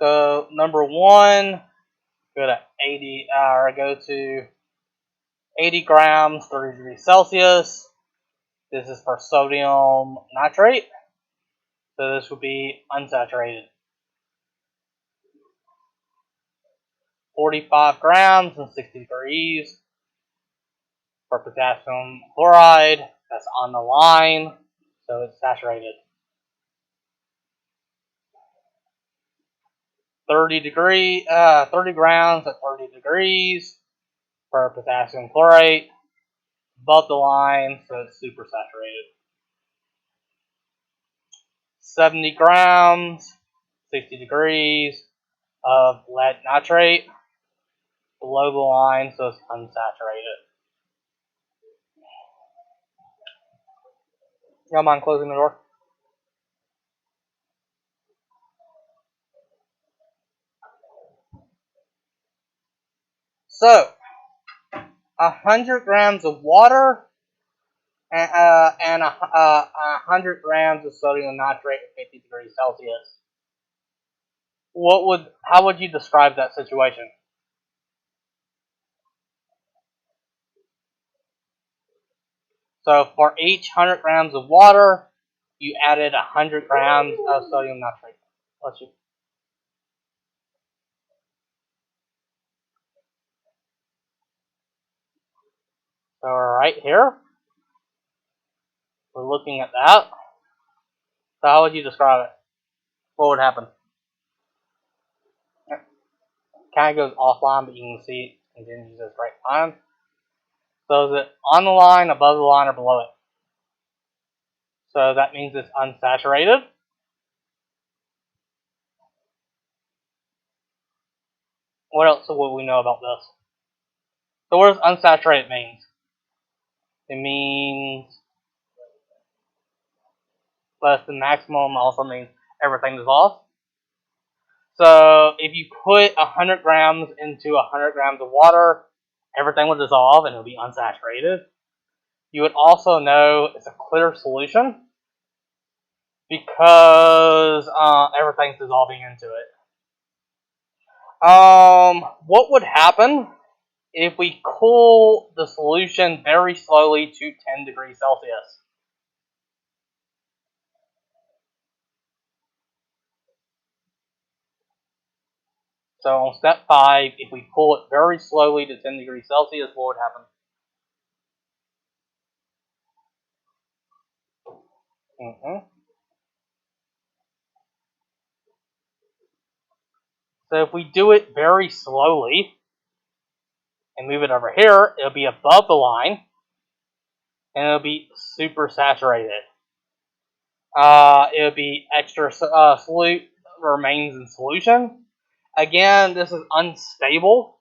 So number one, go to 80 grams, 30 degrees Celsius. This is for sodium nitrate. So this would be unsaturated. 45 grams and 60 degrees for potassium chloride. That's on the line, so it's saturated. 30 grams at 30 degrees for potassium chlorate, above the line, so it's super saturated. 70 grams, 60 degrees of lead nitrate, below the line, so it's unsaturated. Y'all mind closing the door? So, 100 grams of water and 100 grams of sodium nitrate at 50 degrees Celsius. How would you describe that situation? So for each 100 grams of water, you added 100 grams of sodium nitrate. Let's see. So right here, we're looking at that. So how would you describe it? What would happen? It kind of goes offline, but you can see it continues at right time. So is it on the line, above the line, or below it? So that means it's unsaturated. What else would we know about this? So what does unsaturated mean? It means less than maximum, also means everything dissolves. So if you put 100 grams into 100 grams of water, everything will dissolve and it will be unsaturated. You would also know it's a clear solution because everything's dissolving into it. What would happen if we cool the solution very slowly to 10 degrees Celsius? So on step 5, if we cool it very slowly to 10 degrees Celsius, what would happen? So if we do it very slowly and move it over here, it'll be above the line and it'll be super saturated. It'll be extra solute remains in solution. Again, this is unstable.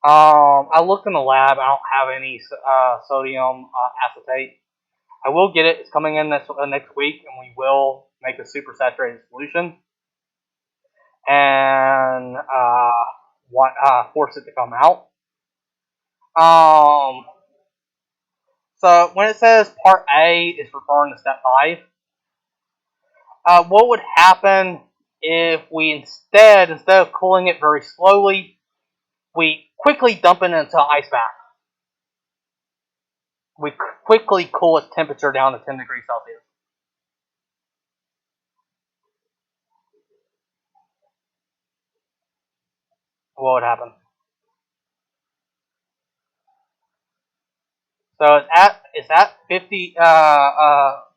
I looked in the lab. I don't have any sodium acetate. I will get it. It's coming in next week, and we will make a super saturated solution and force it to come out. So when it says part A is referring to step 5, what would happen if we instead of cooling it very slowly, we quickly dump it into an ice bath? We quickly cool its temperature down to 10 degrees Celsius. What would happen? So it's at 50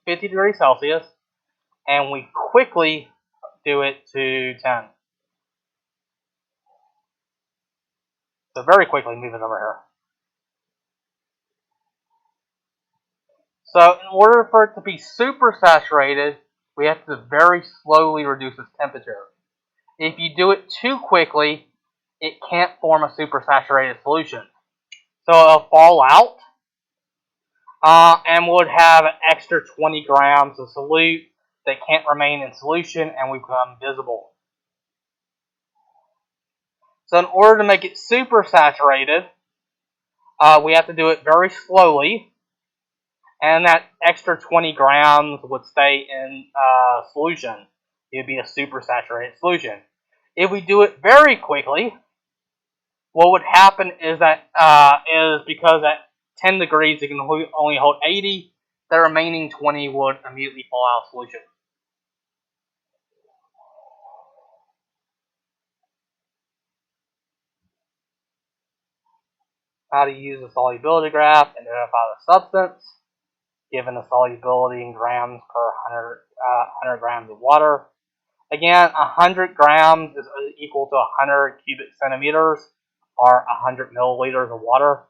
degrees Celsius, and we quickly do it to 10. So very quickly move it over here. So in order for it to be super saturated, we have to very slowly reduce its temperature. If you do it too quickly, it can't form a super saturated solution. So it'll fall out and would have an extra 20 grams of solute that can't remain in solution and will become visible. So in order to make it super saturated, we have to do it very slowly, and that extra 20 grams would stay in solution. It would be a super saturated solution. If we do it very quickly, what would happen is that is because at 10 degrees it can only hold 80, the remaining 20 would immediately fall out of solution. How to use a solubility graph and identify the substance, given the solubility in grams per 100 grams of water. Again, 100 grams is equal to 100 cubic centimeters, or 100 milliliters of water,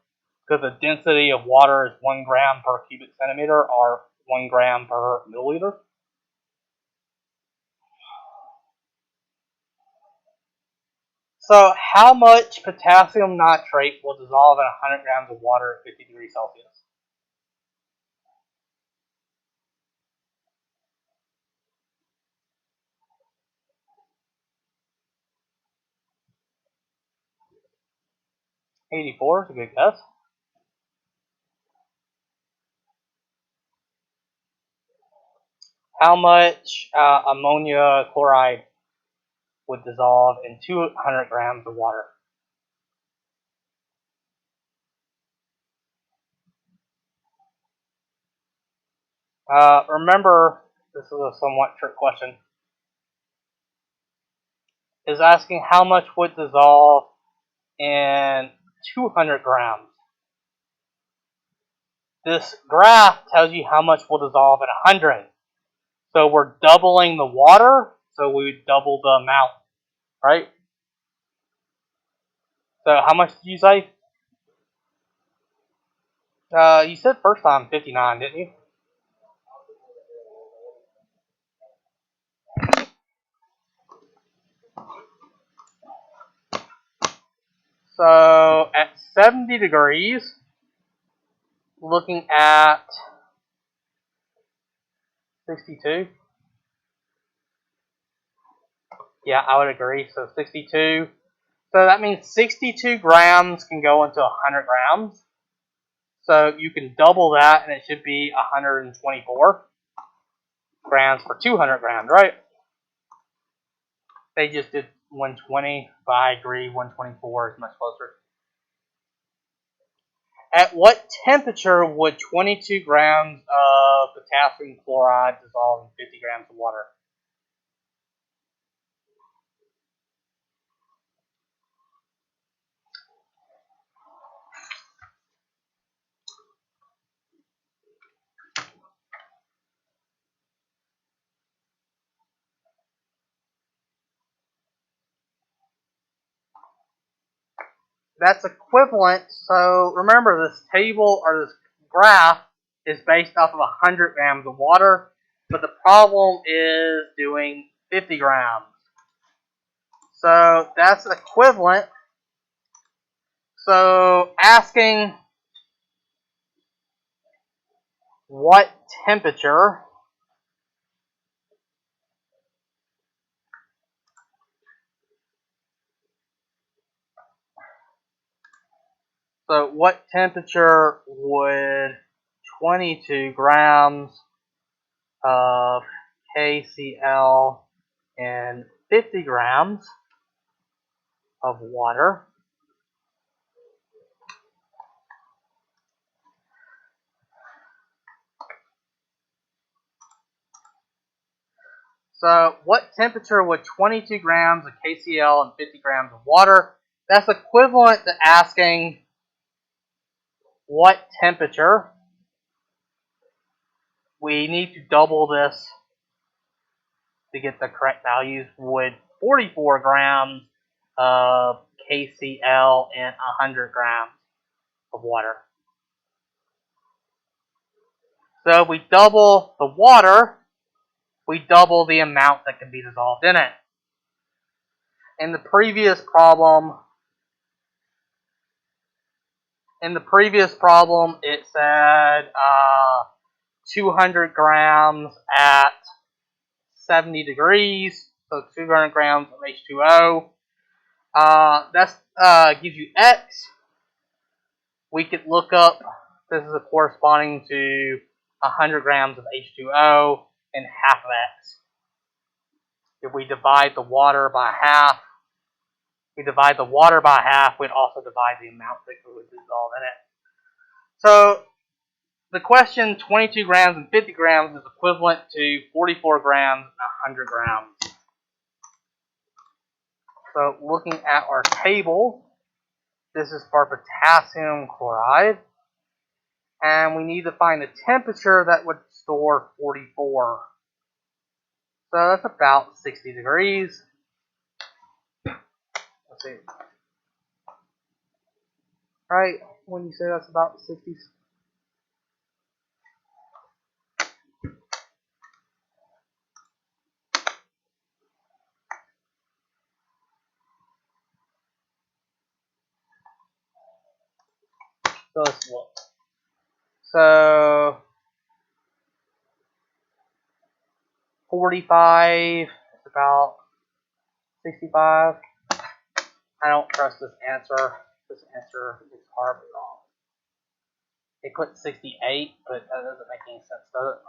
because the density of water is 1 gram per cubic centimeter, or 1 gram per milliliter. So how much potassium nitrate will dissolve in 100 grams of water at 50 degrees Celsius? $84 is a good guess. How much ammonia chloride would dissolve in 200 grams of water? Remember, this is a somewhat trick question. Is asking how much would dissolve in 200 grams. This graph tells you how much will dissolve in 100. So we're doubling the water, so we would double the amount, right? So how much did you say? You said first time 59, didn't you? So at 70 degrees, looking at 62. Yeah, I would agree. So 62. So that means 62 grams can go into 100 grams. So you can double that, and it should be 124 grams for 200 grams, right? They just did 120, but I agree 124 is much closer. At what temperature would 22 grams of potassium chloride dissolve in 50 grams of water? That's equivalent. So remember, this table or this graph is based off of 100 grams of water, but the problem is doing 50 grams. So that's equivalent. So asking what temperature what temperature would 22 grams of KCl and 50 grams of water So what temperature would 22 grams of KCl and 50 grams of water? That's equivalent to asking what temperature. We need to double this to get the correct values. Would 44 grams of KCl and 100 grams of water. So if we double the water, we double the amount that can be dissolved in it. In the previous problem, it said 200 grams at 70 degrees, so 200 grams of H2O. That gives you X. We could look up, this is corresponding to 100 grams of H2O and half of X. If we divide the water by half, We divide the water by half. We'd also divide the amount that would dissolve in it. So the question 22 grams and 50 grams is equivalent to 44 grams and 100 grams. So looking at our table, this is for potassium chloride. And we need to find the temperature that would store 44. So that's about 60 degrees. Let's see. Right, when you say that's about 60. So let's look. So 45 is about 65. I don't trust this answer. This answer is horribly wrong. They put 68, but that doesn't make any sense, does it?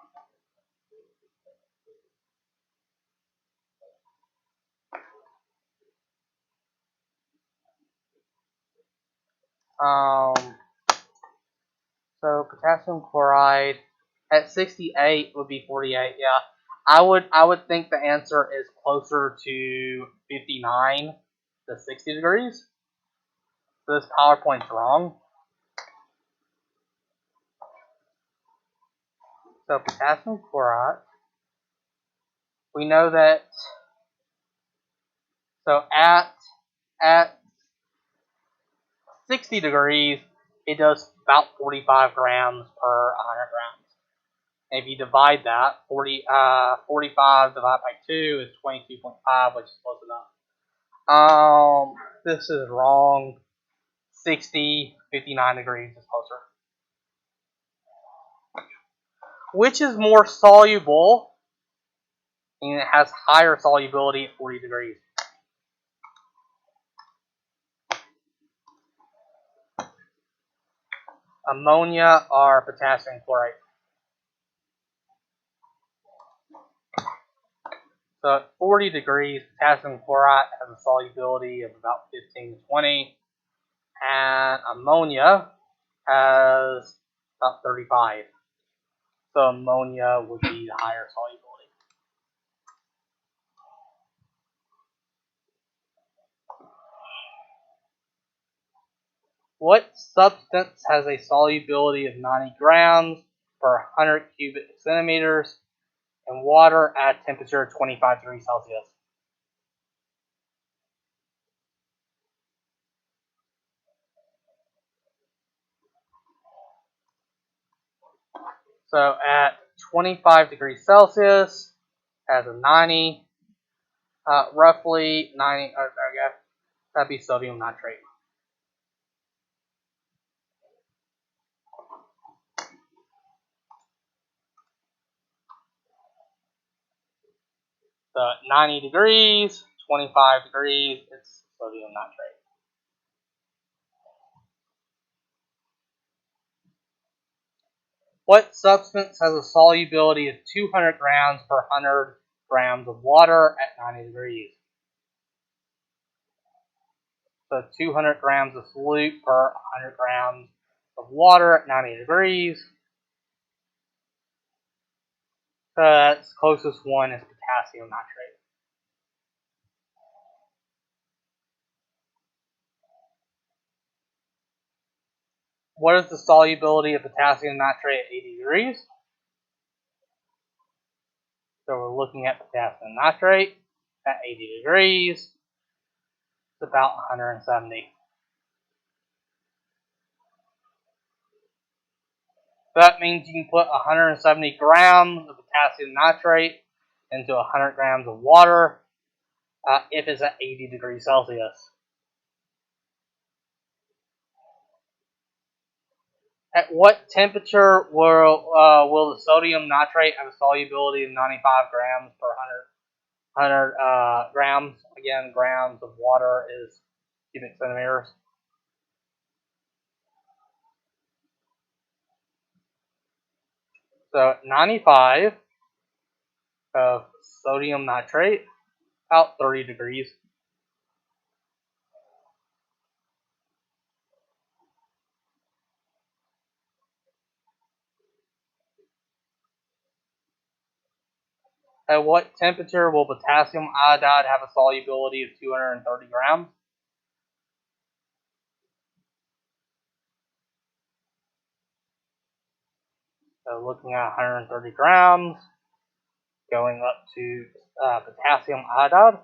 So potassium chloride at 68 would be 48. Yeah, I would think the answer is closer to 59 to 60 degrees. So this PowerPoint's wrong. So potassium chloride, we know that. So at 60 degrees, it does about 45 grams per 100 grams. And if you divide that, 45 divided by 2 is 22.5, which is close enough. This is wrong. 60, 59 degrees is closer. Which is more soluble, and it has higher solubility at 40 degrees. Ammonia or potassium chloride. So at 40 degrees, potassium chloride has a solubility of about 15 to 20, and ammonia has about 35. So ammonia would be the higher solubility. What substance has a solubility of 90 grams per 100 cubic centimeters in water at a temperature of 25 degrees Celsius? So at 25 degrees Celsius, has a 90, roughly 90, that'd be sodium nitrate. So at 90 degrees, 25 degrees, it's sodium nitrate. What substance has a solubility of 200 grams per 100 grams of water at 90 degrees? So 200 grams of solute per 100 grams of water at 90 degrees. So that's closest one is potassium nitrate. What is the solubility of potassium nitrate at 80 degrees? So we're looking at potassium nitrate at 80 degrees. It's about 170. So that means you can put 170 grams of potassium nitrate into 100 grams of water if it's at 80 degrees Celsius. At what temperature will the sodium nitrate have a solubility of 95 grams per 100 grams? Again, grams of water is cubic centimeters. So 95 of sodium nitrate, about 30 degrees. At what temperature will potassium iodide have a solubility of 230 grams? So looking at 130 grams, going up to potassium iodide.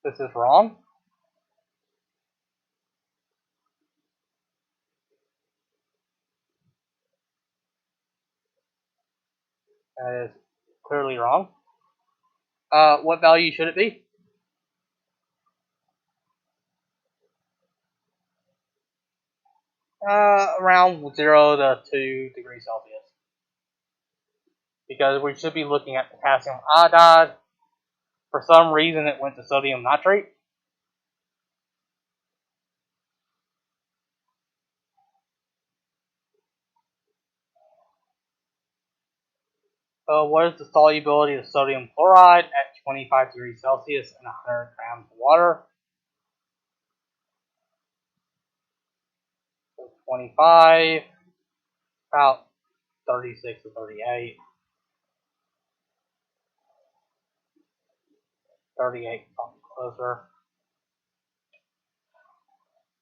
This is wrong. That is clearly wrong. What value should it be? Around 0 to 2 degrees Celsius. Because we should be looking at potassium iodide. For some reason, it went to sodium nitrate. What is the solubility of sodium chloride at 25 degrees Celsius and 100 grams of water? So 25, about 36 to 38. 38, something closer.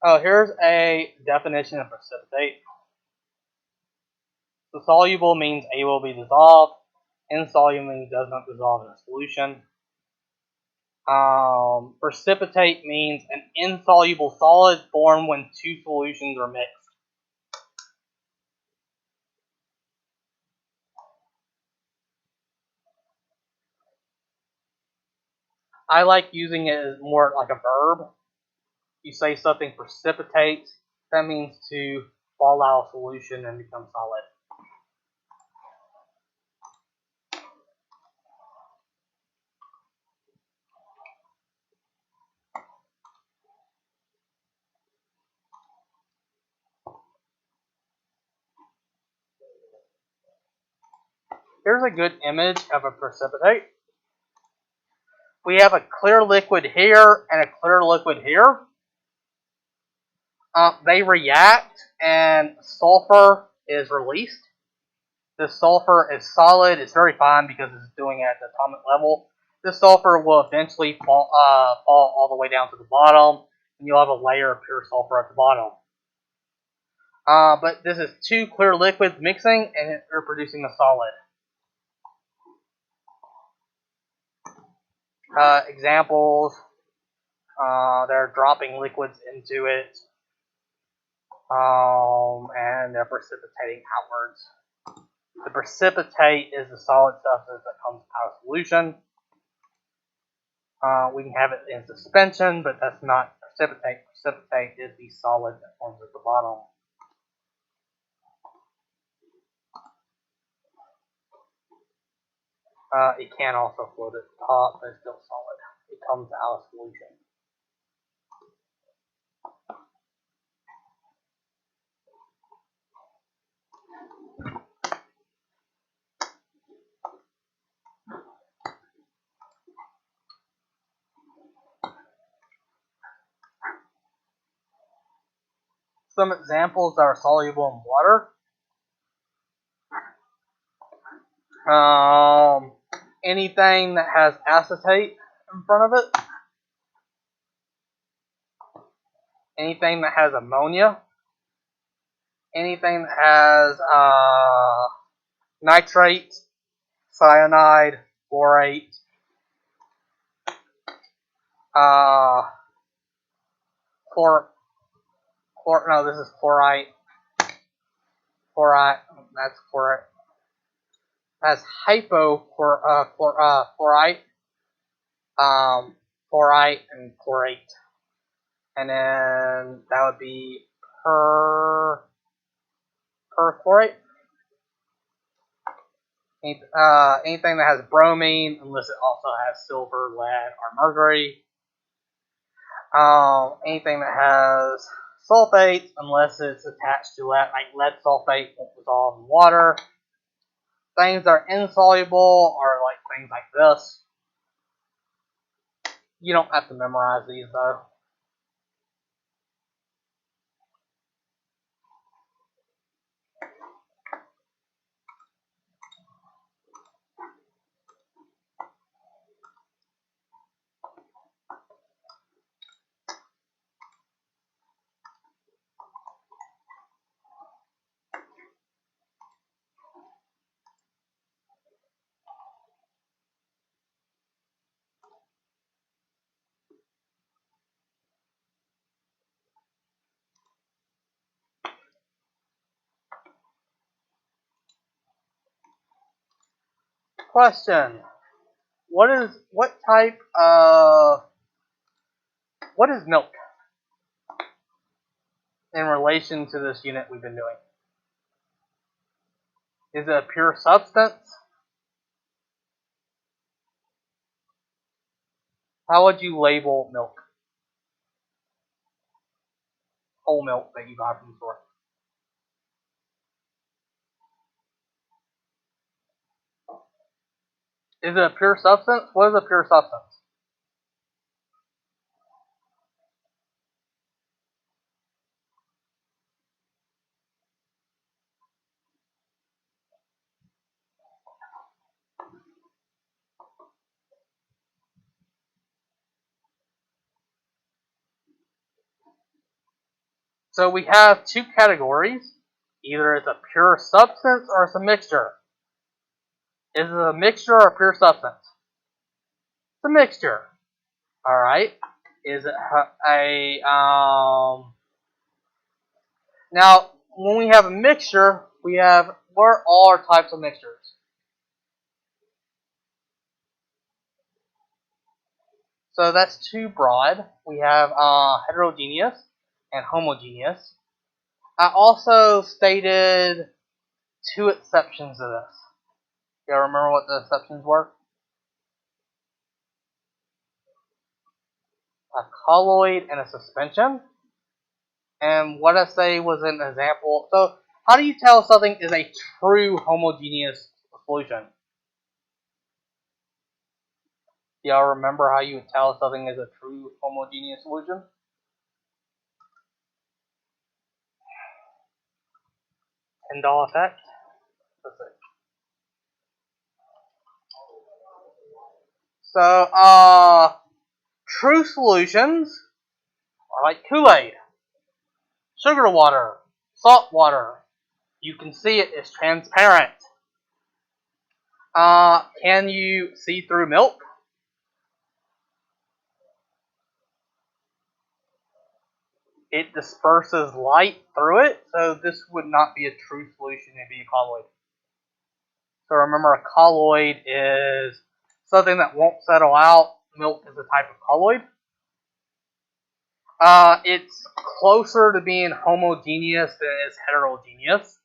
Oh, here's a definition of precipitate. So soluble means able to be dissolved. Insoluble means does not dissolve in a solution. Precipitate means an insoluble solid formed when two solutions are mixed. I like using it as more like a verb. You say something precipitates, that means to fall out of solution and become solid. Here's a good image of a precipitate. We have a clear liquid here and a clear liquid here. They react and sulfur is released. This sulfur is solid. It's very fine because it's doing it at the atomic level. This sulfur will eventually fall all the way down to the bottom, and you'll have a layer of pure sulfur at the bottom. But this is two clear liquids mixing, and they're producing a solid. Examples, they're dropping liquids into it, and they're precipitating outwards. The precipitate is the solid substance that comes out of solution. We can have it in suspension, but that's not precipitate. Precipitate is the solid that forms at the bottom. It can also float at the top, but it's still solid. It comes out of solution. Some examples that are soluble in water. Anything that has acetate in front of it. Anything that has ammonia. Anything that has nitrate, cyanide, chlorate, no, this is chlorite. Chlorite, that's chlorite. That's hypochlorite, chlorite, and chlorate. And then that would be perchlorate. Anything that has bromine, unless it also has silver, lead, or mercury. Anything that has sulfate, unless it's attached to lead, like lead sulfate won't dissolve in water. Things that are insoluble are like things like this. You don't have to memorize these though. Question: what is milk in relation to this unit we've been doing? Is it a pure substance? How would you label milk? Whole milk that you buy from the store. Is it a pure substance? What is a pure substance? So we have two categories. Either it's a pure substance or it's a mixture. Is it a mixture or a pure substance? It's a mixture. Alright. Is it now when we have a mixture, we have what are all our types of mixtures? So that's too broad. We have heterogeneous and homogeneous. I also stated two exceptions to this. Y'all remember what the exceptions were? A colloid and a suspension. And what I say was an example. So how do you tell something is a true homogeneous solution? Y'all remember how you would tell something is a true homogeneous solution? $10 effect. Let's see. So, true solutions are like Kool-Aid, sugar water, salt water. You can see it is transparent. Can you see through milk? It disperses light through it, so this would not be a true solution, it'd be a colloid. So remember, a colloid is something that won't settle out. Milk is a type of colloid. It's closer to being homogeneous than it is heterogeneous,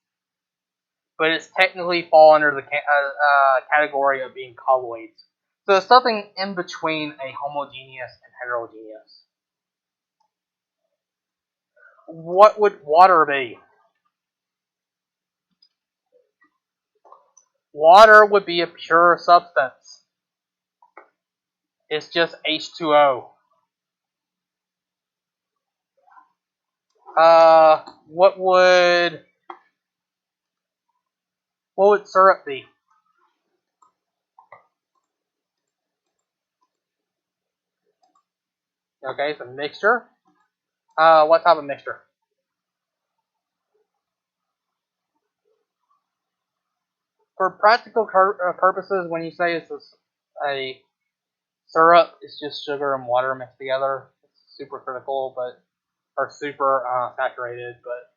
but it's technically fall under the category of being colloids. So it's something in between a homogeneous and heterogeneous. What would water be? Water would be a pure substance. It's just H2O. What would syrup be? Okay, it's a mixture. What type of mixture? For practical purposes, when you say it's a syrup, it's just sugar and water mixed together. It's super critical, or super saturated, but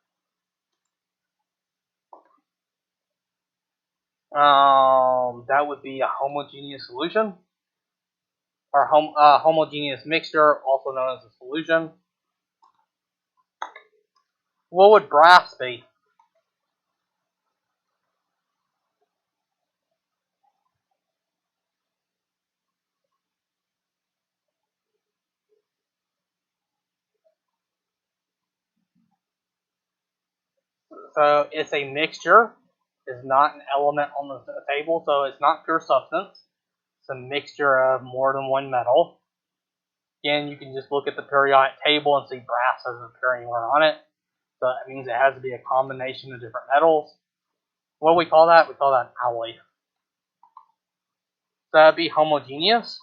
that would be a homogeneous solution, or homogeneous mixture, also known as a solution. What would brass be? So it's a mixture. It's not an element on the table, so it's not pure substance. It's a mixture of more than one metal. Again, you can just look at the periodic table and see brass doesn't appear anywhere on it. So that means it has to be a combination of different metals. What do we call that? We call that an alloy. So that'd be homogeneous.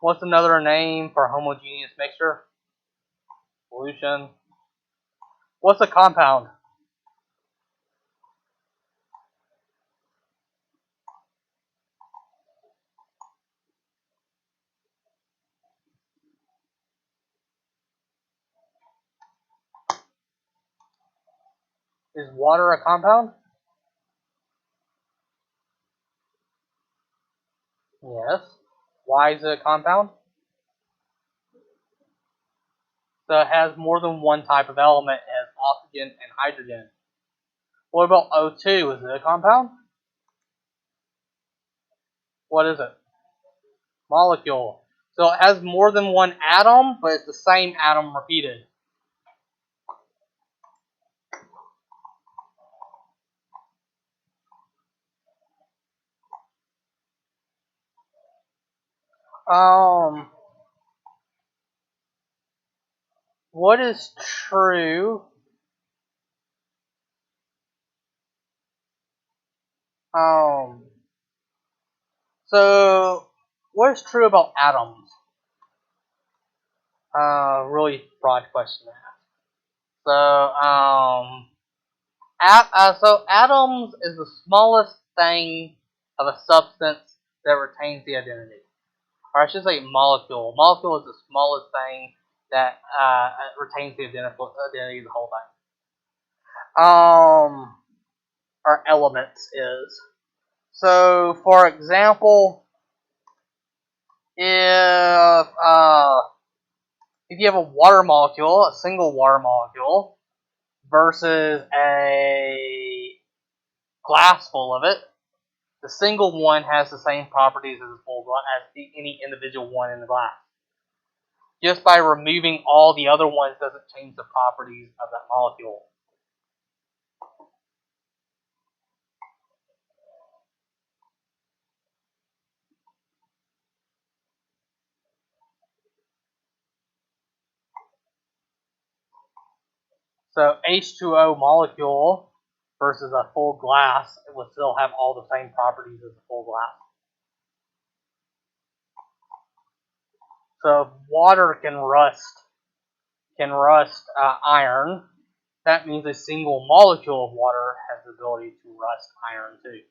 What's another name for a homogeneous mixture? Solution. What's a compound? Is water a compound? Yes. Why is it a compound? So it has more than one type of element. It has oxygen and hydrogen. What about O2? Is it a compound? What is it? Molecule. So it has more than one atom, but it's the same atom repeated. What is true? So what is true about atoms? Really broad question to ask. So atoms is the smallest thing of a substance that retains the identity, or I should say molecule. Molecule is the smallest thing that retains the identity of the whole thing. Or elements is. So, for example, if you have a water molecule, a single water molecule, versus a glass full of it, the single one has the same properties as any individual one in the glass. Just by removing all the other ones doesn't change the properties of that molecule. So H2O molecule versus a full glass, it will still have all the same properties as a full glass. So if water can rust iron, that means a single molecule of water has the ability to rust iron too.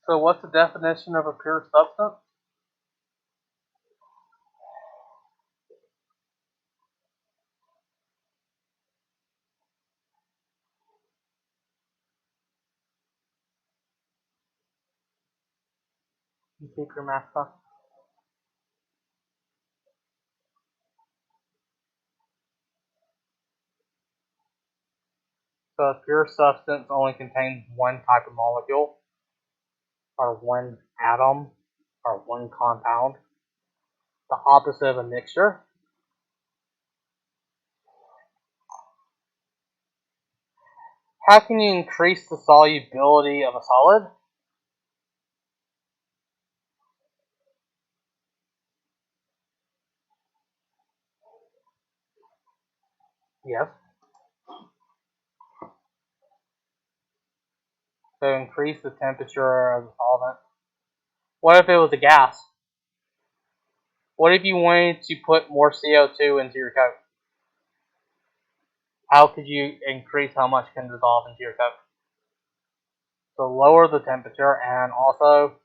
So what's the definition of a pure substance? You keep your mask on. So a pure substance only contains one type of molecule, or one atom, or one compound. The opposite of a mixture. How can you increase the solubility of a solid? Yes. So increase the temperature of the solvent. What if it was a gas? What if you wanted to put more CO2 into your Coke? How could you increase how much can dissolve into your Coke? So lower the temperature and also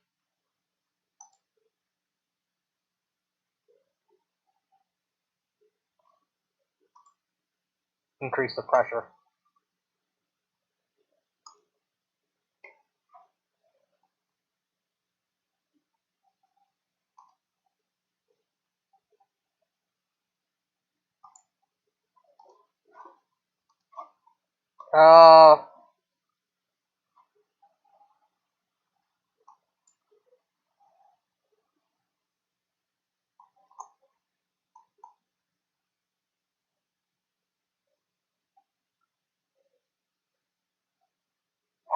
increase the pressure. Uh,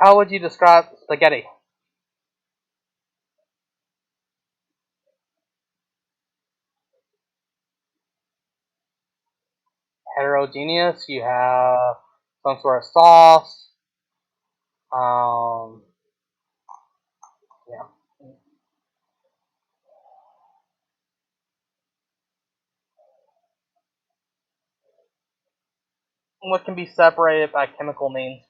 how would you describe spaghetti? Heterogeneous. You have some sort of sauce. Um, yeah. What can be separated by chemical means?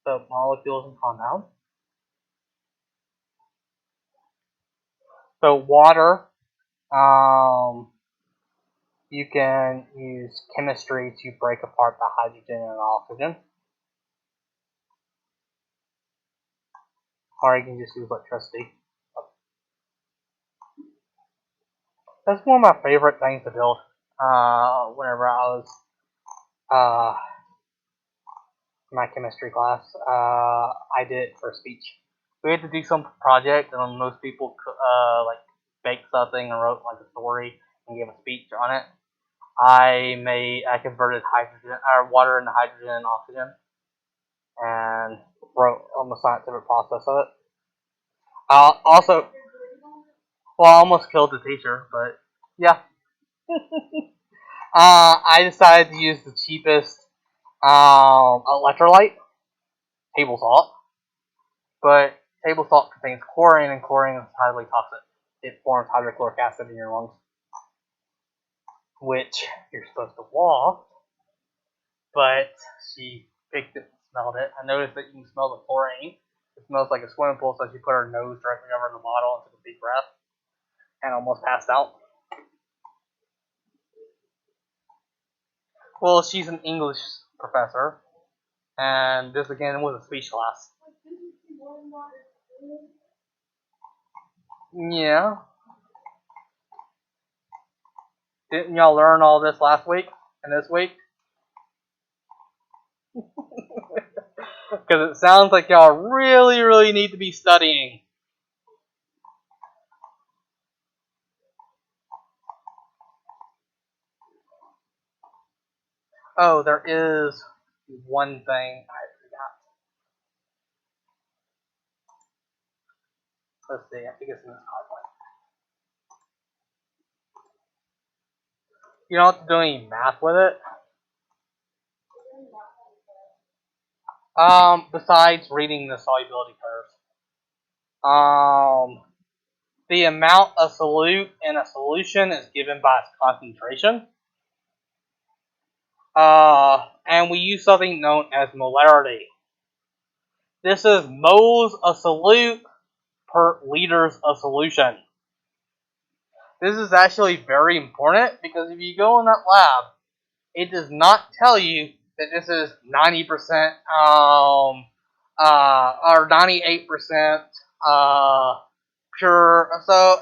So molecules and compounds. So water. You can use chemistry to break apart the hydrogen and oxygen, or you can just use electricity. That's one of my favorite things to build. Whenever I was uh, in my chemistry class, I did it for speech. We had to do some project, and most people like baked something and wrote like a story and gave a speech on it. I converted hydrogen or water into hydrogen and oxygen, and wrote on the scientific process of it. Also, well, I almost killed the teacher, but yeah. I decided to use the cheapest electrolyte, table salt, but table salt contains chlorine, and chlorine is highly toxic. It forms hydrochloric acid in your lungs, which you're supposed to waft, but she picked it and smelled it. I noticed that you can smell the chlorine. It smells like a swimming pool, so she put her nose directly over the bottle and took a deep breath and almost passed out. Well, she's an English professor, and this again was a speech class. Yeah. Didn't y'all learn all this last week and this week? Because it sounds like y'all really, really need to be studying. Oh, there is one thing I forgot. Let's see, I think it's in this PowerPoint. You don't have to do any math with it. Besides reading the solubility curves. The amount of solute in a solution is given by its concentration. And we use something known as molarity. This is moles of solute per liters of solution. This is actually very important because if you go in that lab, it does not tell you that this is 90% or 98% pure. So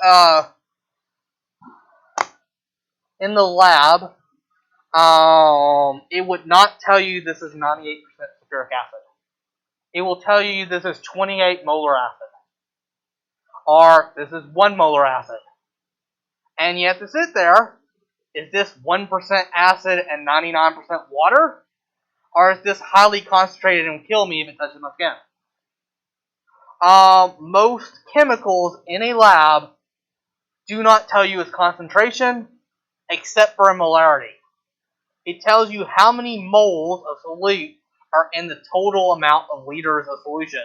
in the lab, it would not tell you this is 98% sulfuric acid. It will tell you this is 28 molar acid, or this is 1 molar acid. And you have to sit there, is this 1% acid and 99% water? Or is this highly concentrated and will kill me if it touches my skin? Most chemicals in a lab do not tell you its concentration, except for a molarity. It tells you how many moles of solute are in the total amount of liters of solution.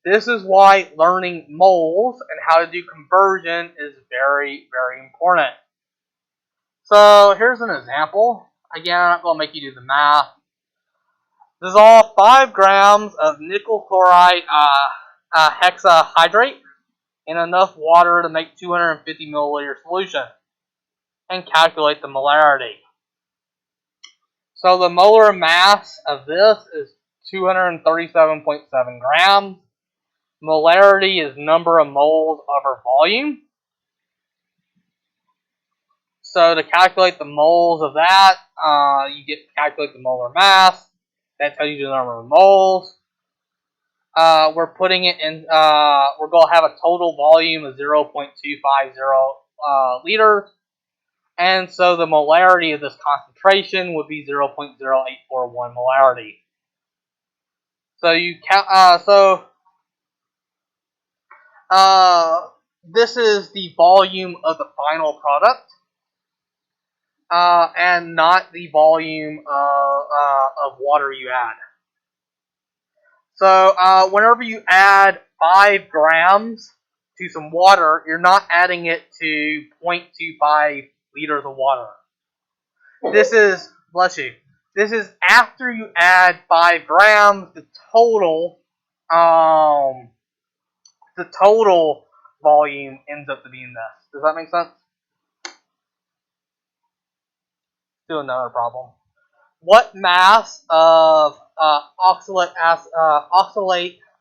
This is why learning moles and how to do conversion is very, very important. So here's an example. Again, I'm not going to make you do the math. Dissolve 5 grams of nickel chloride hexahydrate in enough water to make 250 milliliter solution, and calculate the molarity. So the molar mass of this is 237.7 grams. Molarity is number of moles over volume. So to calculate the moles of that, you get to calculate the molar mass. That tells you the number of moles. We're putting it in. We're going to have a total volume of 0.250 liters, and so the molarity of this concentration would be 0.0841 molarity. So you count. This is the volume of the final product. And not the volume of water you add. So whenever you add 5 grams to some water, you're not adding it to 0.25 liters of water. This is, bless you, this is after you add 5 grams, the total volume ends up to being this. Does that make sense? Do another problem. What mass of oxalate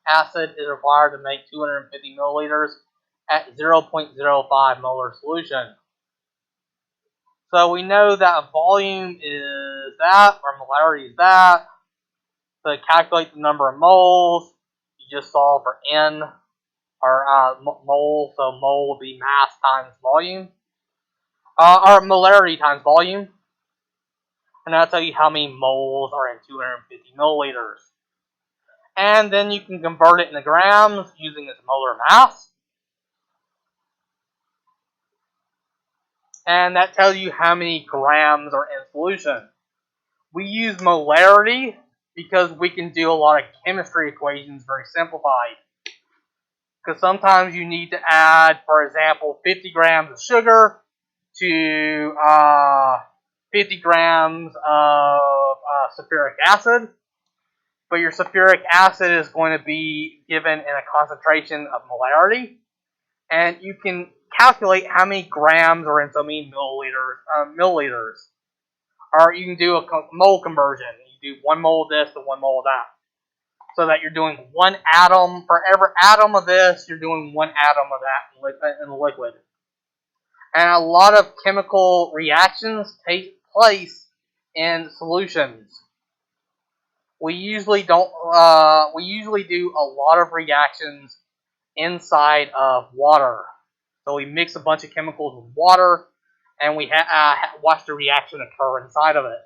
acid is required to make 250 milliliters at 0.05 molar solution? So we know that volume is that, or molarity is that. So to calculate the number of moles, you just solve for N, or mole, so mole will be mass times volume, or molarity times volume. And that'll tell you how many moles are in 250 milliliters. And then you can convert it into grams using its molar mass. And that tells you how many grams are in solution. We use molarity because we can do a lot of chemistry equations very simplified. Because sometimes you need to add, for example, 50 grams of sugar to 50 grams of sulfuric acid. But your sulfuric acid is going to be given in a concentration of molarity. And you can calculate how many grams are in so many milliliters. Or you can do a mole conversion. You do 1 mole of this to 1 mole of that. So that you're doing 1 atom, for every atom of this, you're doing 1 atom of that in the liquid. And a lot of chemical reactions take place in solutions. We usually don't. We usually do a lot of reactions inside of water. So we mix a bunch of chemicals with water, and we watch the reaction occur inside of it.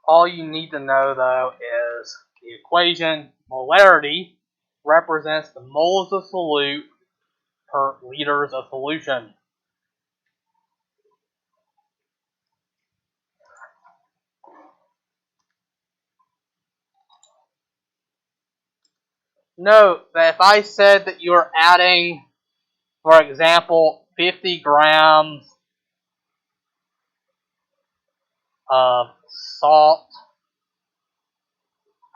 All you need to know, though, is the equation. Molarity represents the moles of solute per liters of solution. Note that if I said that you're adding, for example, 50 grams of salt,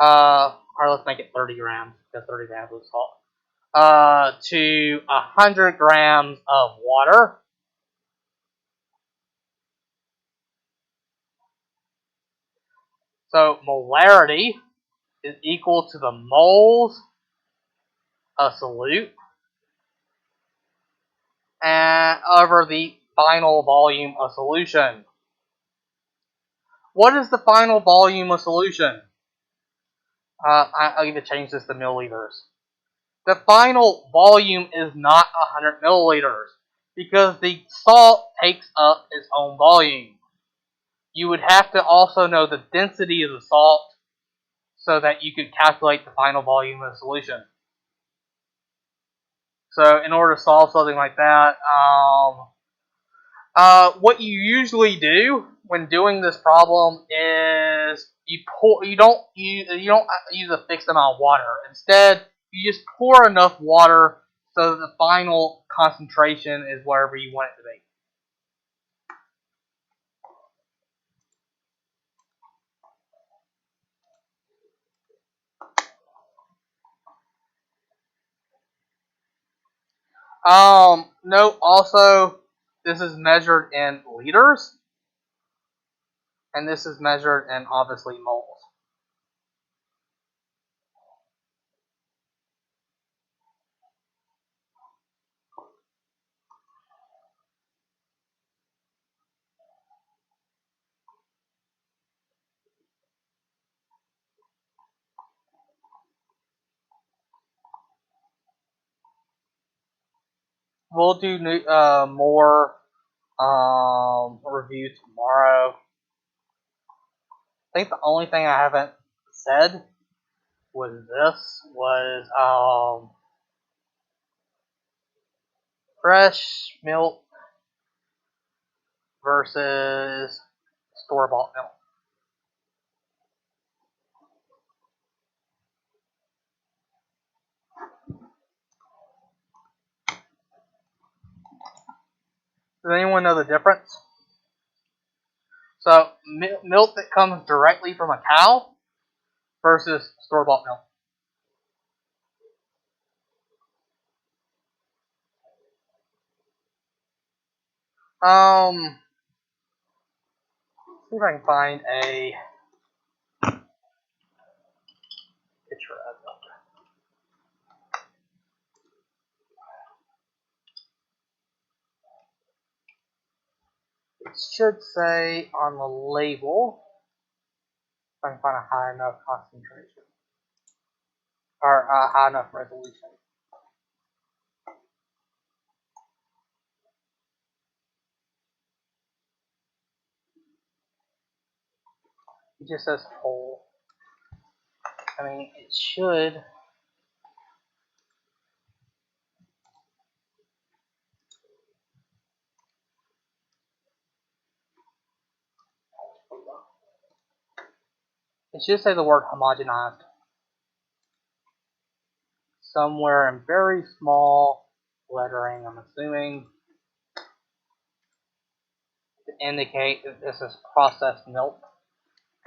or let's make it 30 grams, because 30 grams of salt, to 100 grams of water, so molarity is equal to the moles of solute and over the final volume of solution. What is the final volume of solution? I'll even change this to milliliters. The final volume is not 100 milliliters because the salt takes up its own volume. You would have to also know the density of the salt so that you could calculate the final volume of the solution. So in order to solve something like that, what you usually do when doing this problem is you don't use a fixed amount of water. Instead, you just pour enough water so that the final concentration is wherever you want it to be. Note also, this is measured in liters, and this is measured in obviously moles. We'll do more review tomorrow. I think the only thing I haven't said was fresh milk versus store-bought milk. Does anyone know the difference? So, milk that comes directly from a cow versus store-bought milk. See if I can find a picture of it. It should say on the label, if I can find a high enough concentration, or a high enough resolution. It just says whole. I mean, it should. It should say the word homogenized somewhere in very small lettering, I'm assuming, to indicate that this is processed milk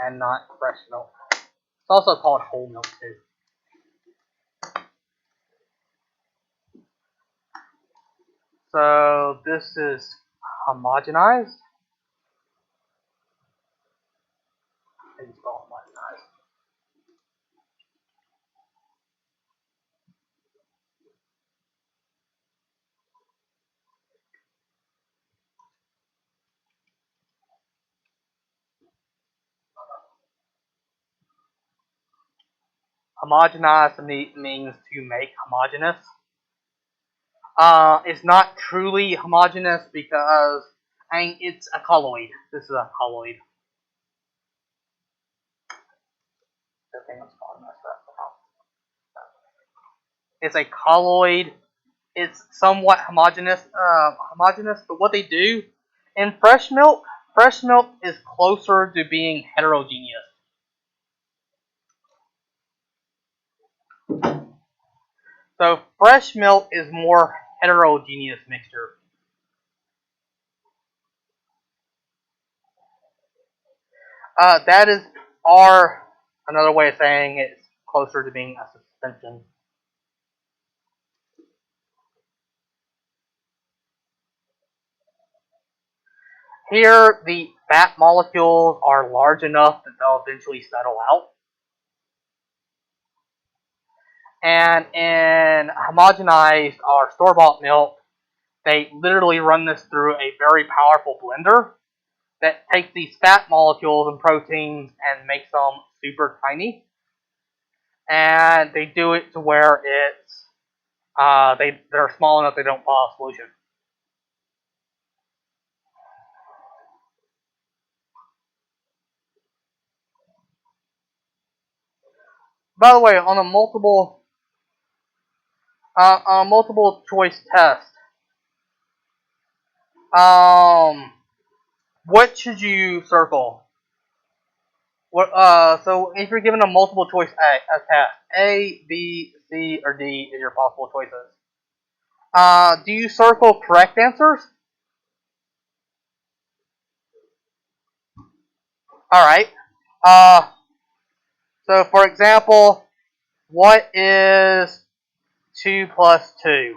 and not fresh milk. It's also called whole milk too. So this is homogenized. How do you spell homogenized? Homogenized means to make homogeneous. It's not truly homogeneous because it's a colloid. This is a colloid. It's a colloid. It's somewhat homogeneous, but what they do in fresh milk is closer to being heterogeneous. So fresh milk is more heterogeneous mixture. That is another way of saying it's closer to being a suspension. Here, the fat molecules are large enough that they'll eventually settle out. And in homogenized or store-bought milk, they literally run this through a very powerful blender that takes these fat molecules and proteins and makes them super tiny. And they do it to where they're small enough they don't fall out of solution. By the way, on a multiple choice test, what should you circle? So if you're given a multiple choice test, A, B, C, or D is your possible choices. Do you circle correct answers? All right. So for example, what is 2 plus 2?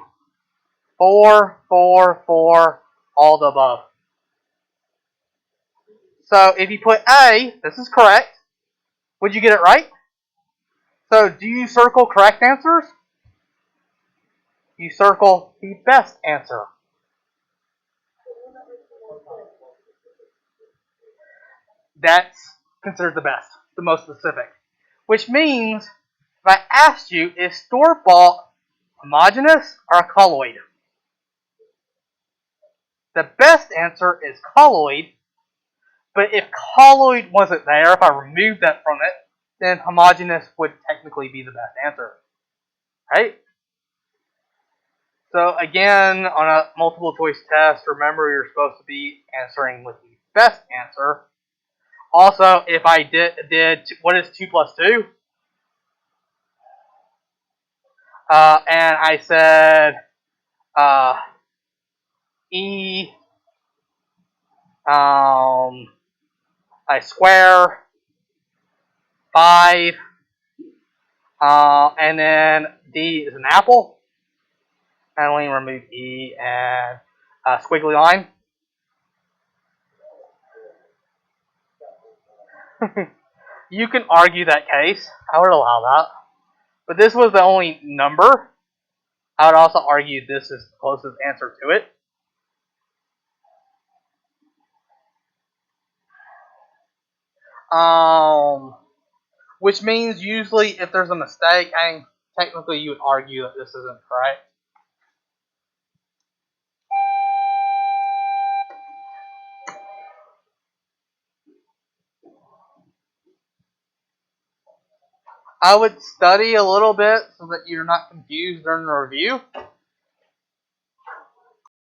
4, 4, 4, all the above. So if you put A, this is correct. Would you get it right? So do you circle correct answers? You circle the best answer. That's considered the best, the most specific. Which means, if I asked you, is store-bought homogeneous or colloid? The best answer is colloid, but if colloid wasn't there, if I removed that from it, then homogeneous would technically be the best answer. Right? So again, on a multiple choice test, remember you're supposed to be answering with the best answer. Also, if I did what is 2 plus 2? And I said E I square 5 and then D is an apple. And we remove E and squiggly line. You can argue that case. I would allow that. But this was the only number. I would also argue this is the closest answer to it. Which means usually if there's a mistake, technically you would argue that this isn't correct. I would study a little bit so that you're not confused during the review.